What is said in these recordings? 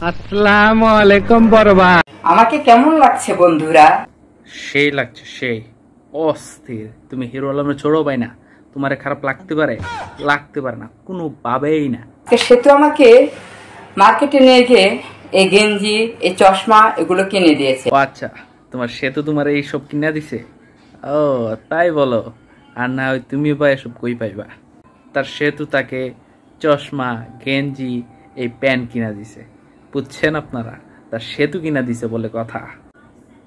আসসালামু আলাইকুম বড় ভাই। আমাকে কেমন লাগছে বন্ধুরা? সেই লাগছে, সেই অস্থির। তুমি হিরো আলমের ছোট ভাই না, তোমারে খারাপ লাগতে পারে না, কোনো ভাবেই না। সেতু আমাকে মার্কেটে নিয়ে গিয়ে এই গেঞ্জি, এই চশমা এগুলো কিনে দিয়েছে। ও আচ্ছা, তোমার সেতু তোমার এইসব কিনা দিছে? ও তাই বলো। আর না হয় তুমি বা এসব কই পাইবা? তার সেতু তাকে চশমা, গেঞ্জি, এই প্যান্ট কিনা দিছে, বুঝছেন আপনারা? তার সেতু কিনা দিছে বলে কথা।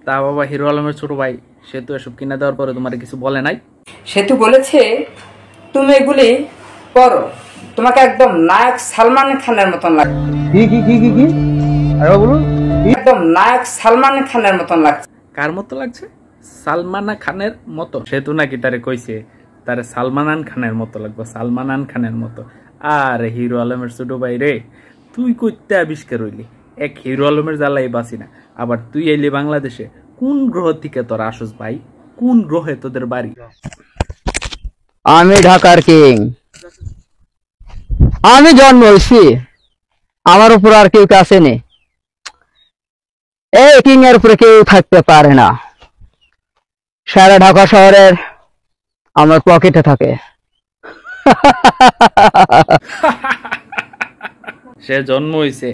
তা বাবা, হিরো আলমের ছোট ভাই, সেতু এসব কিনা দেওয়ার পরে তোমার কিছু বলে নাই? সেতু বলেছে তুমি এগুলি পরো, তোমাকে একদম নায়ক সালমান খানের মতন লাগছে। কি আরে বলুন, একদম নায়ক সালমান খানের মতন লাগছে। কার মতো লাগছে? সালমান খানের মতো? সেতু নাকি তারে কইছে তারে সালমান খানের মতো লাগবে, সালমান খানের মতো। আর হিরো আলমের ছোট ভাই রে, তুই কইতে আবিষ্কার হইলি? এক হিরো আলমের জ্বালাই বাসি না, আবার তুই এলি বাংলাদেশে। কোন গ্রহ থেকে তোর আসস ভাই? কোন গ্রহে তোদের বাড়ি? আমি ঢাকার কিং, আমি জন্ম হয়েছি, আমার উপর আর কেউ কাছে নেই। এই কিং এর উপরে কেউ থাকতে পারে না। সারা ঢাকা শহরের আমার পকেটে থাকে। সে জন্ম হইছে,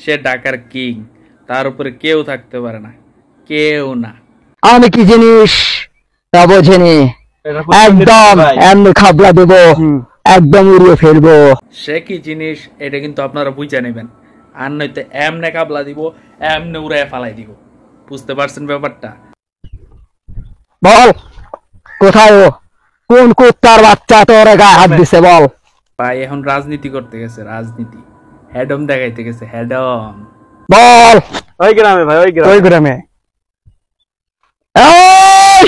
সে ঢাকার কিং, তার উপরে কেউ থাকতে পারে না, কেউ না। আমি কি জিনিস তা বোঝেনি, একদম এমনি খাবলা দেবো, একদম উড়িয়ে ফেলবো। সে কি জিনিস এটা কিন্তু আপনারা বুঝে নেবেন, আর নয়তো এমনে কাবলা দিব, এমনে উড়ায় ফালাই দিব। বুঝতে পারছেন ব্যাপারটা? বল কোথায় ও? কোন কুত্তার বাচ্চা তোর গায়ে হাত দিছে বল? ভাই এখন রাজনীতি করতে গেছে, রাজনীতি হেডম দেখাইতে গেছে, হেডম। বল ওই গ্রামে ভাই, ওই গ্রামে এই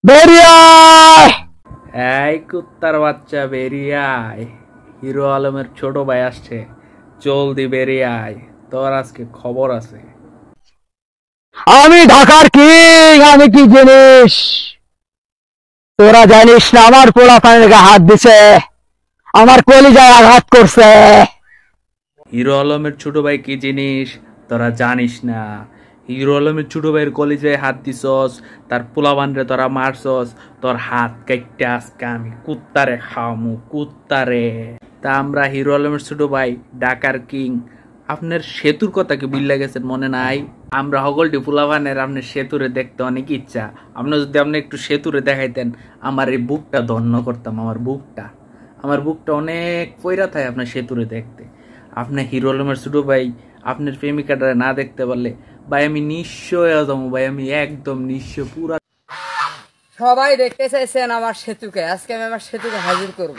বেরিয়ে আয়। এই কুত্তার বাচ্চা বেরিয়ে আয়, হিরো আলমের ছোট ভাই আসছে, জলদি বেরিয়ে আয়, তোর আজকে খবর আছে। আমি ঢাকার কিং, আমি কি জিনিস তোরা জানিস না? আমার পোলা পানির গায়ে হাত দিছে, আমার কলিজায় আঘাত করছে। হিরো আলমের ছোট ভাই কি জিনিস তোরা জানিস না? হিরো আলমের ছোট ভাইয়ের কলেজে হাত দিছস, তার পোলাবানরে তোরা মারছস, তোর হাত কাটতে আজকে আমি কুত্তারে খাওয়ামু, কুত্তারে। তা আমরা হিরো আলমের ছোট ভাই ঢাকার কিং, আপনার সেতুর কথা কি বিল্লা গেছেন মনে নাই? আমরা হগলটি পোলাবানের আপনার সেতুরে দেখতে অনেক ইচ্ছা। আপনার যদি আপনি একটু সেতুরে দেখাইতেন, আমার এই বুকটা ধন্য করতাম। আমার বুকটা অনেক পয়রা থাকে আপনার সেতুরে দেখতে। আপনার হিরো আলমের ছোট ভাই আপনার প্রেমিকাটা না দেখতে পারলে ভাই আমি নিঃস্ব হয়ে যাবো, ভাই আমি একদম নিঃস্ব পুরা। সবাই দেখতে চাইছেন আমার সেতুকে, আজকে আমি আমার সেতুকে হাজির করব।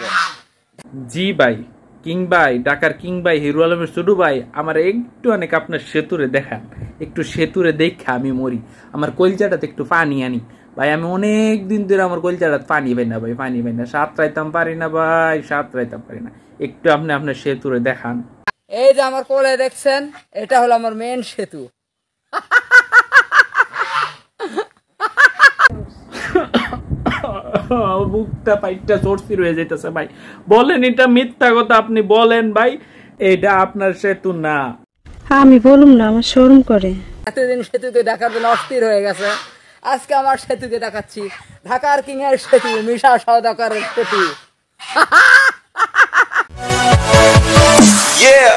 জি ভাই, কিং ভাই, ঢাকার কিং ভাই, হিরো আলমের ছোট ভাই, আমার একটু অনেক আপনার সেতুরে দেখান। একটু সেতুরে দেখা আমি মরি, আমার কলজাটাতে একটু পানি আনি ভাই। আমি অনেক দিন ধরে আমার কলজাটাতে পানি পাই না ভাই, পানি পাই না, সাঁতরাইতাম পারি না ভাই, সাঁতরাইতাম পারি না। একটু আপনি আপনার সেতুরে দেখান। এই যে আমার কোলে দেখছেন, এটা হলো আমার মেন সেতু। বুকটা পাইটটা চড়তি রয়ে যেতেছে ভাই। বলেন এটা মিথ্যা কথা, আপনি বলেন ভাই এটা আপনার সেতু না। আমি বলুম না, আমার শরম করে। এতদিন সেতুকে দেখার জন্য অস্থির হয়ে গেছে, আজকে আমার সেতুকে দেখাচ্ছি। ঢাকার কিং এর সেতু, মিশা সওদাগরের সেতু। Yeah.